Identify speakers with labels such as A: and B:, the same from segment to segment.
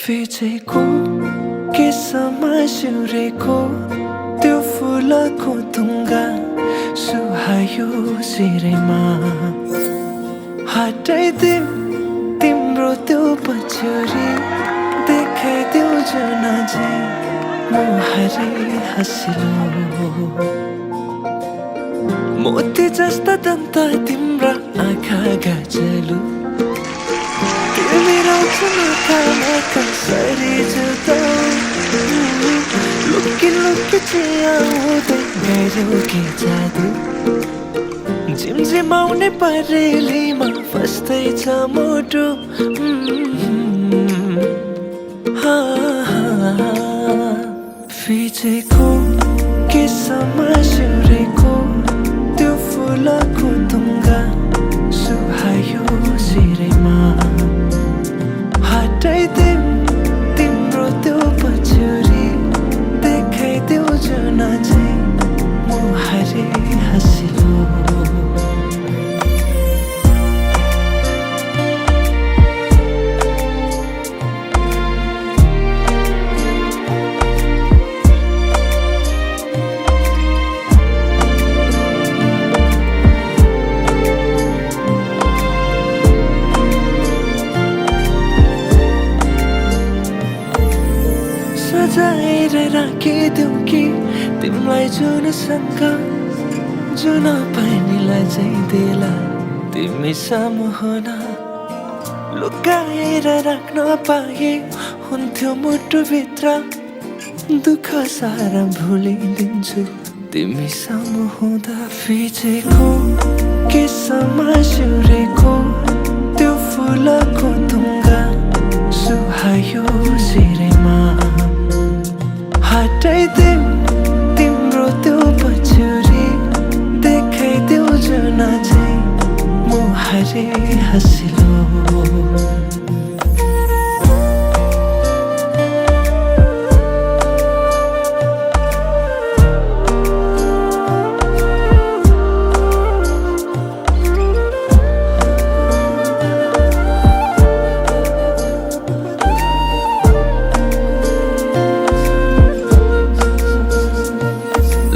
A: फिचेको केसमा सिउरेको त्यो फुलको तुङ्गा सुहायो शिरमा हटाइदिउ तिम्रो त्यो पछ्यौरी देखाइदेऊ जुन झै मुहारी हँसिलो मोती जस्ता दन्त तिम्रा आँखा गाजलु तिमी कसरी जुदाउ लुकी लुकी चियाउँदै गयौ के जादु झिमझिमाउने परेलीमा फस्दैछ मुटु फिचेको केसमा सिउरेको त्यो फुलको तुङ्गा सुहायो शिरमा हटाइदिउ तिम्रो त्यो पछ्यौरी देखाइदेऊ जुन झै मुहारी हँसिलो सजाएर राखिदेऊ कि तिमीलाई जुनसँग जुन पानीलाई चाहिँ देला तिमी सामु हुन लुकाएर राख्न पाए हुन्थ्यो मुटुभित्र दुःख सारा भुलिदिन्छु तिमी सामु हुँदा फिचेको केसमा सिउरेको त्यो फुलको तुङ्गा सुहायो शिरमा हटाइदिउ तिम्रो त्यो पछ्यौरी देखाइदेऊ जुन झै मुहारी हँसिलो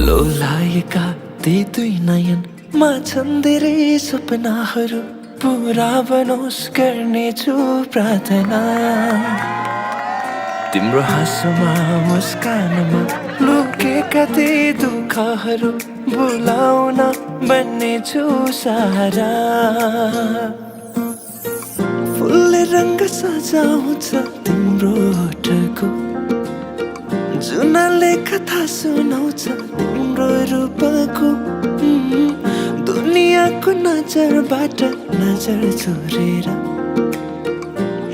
A: लोलाएका ती दुई नयनमा छन् धेरै सपनाहरू पुरा बनोस् गर्नेछु प्रार्थना तिम्रो हाँसोमा मुस्कानमा लुकेका ती दुःखहरू भुलाउन बन्नेछु सहारा फुलले रङ्ग सजाउँछ तिम्रो ओठको जुनले कथा सुनाउँछ तिम्रो रूपको दुनियाँको नजरबाट नजर चोरेर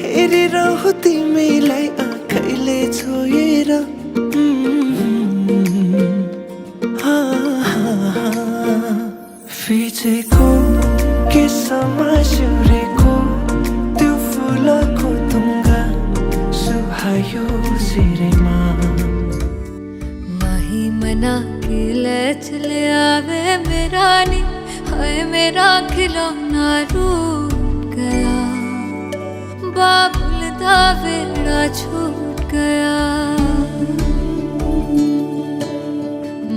A: हेरिरहु तिमीलाई आँखैले छोएर फिचेको केसमा सिउरेको त्यो फुलको तुङ्गा सुहायो शिरमा
B: मना खिले चले आवे मेरा नी हाय मेरा खिलौना रूठ गया बाबुल दा वेड़ा छूट गया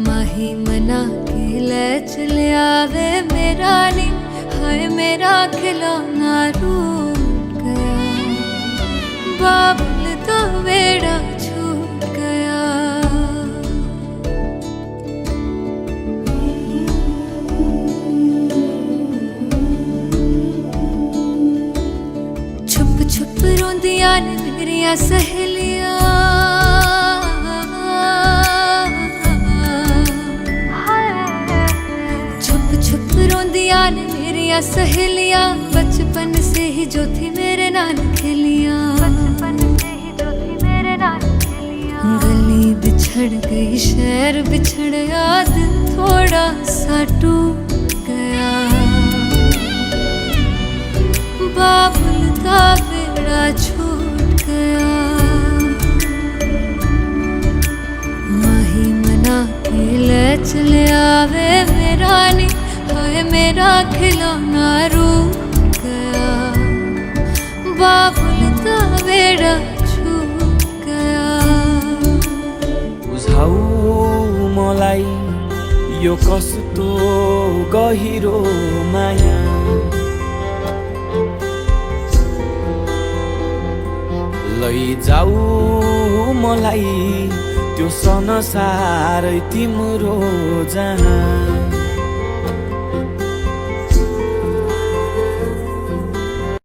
B: माही मना खिले चले आवे मेरा नी हाय मेरा खिलौना रूठ गया बाबुल दा वेड़ा मेरिया सहेलियां छुप छुप रोंदियां ने मेरिया सहेलियां बचपन से ही जो थी मेरे नाल खेलियां गली बिछड़ गई शहर बिछड़ याद थोड़ा सा टूट गया बाबुल का बेड़ा छूट गया माही मना के ले चले आवे मेरा नी हाय मेरा खिलौना रूठ गया बाबुल का बेड़ा छूट गया
A: बुझाऊ मलाई यो कस्तो गहिरो माया लैजाऊ मलाई त्यो संसारै तिम्रो जहाँ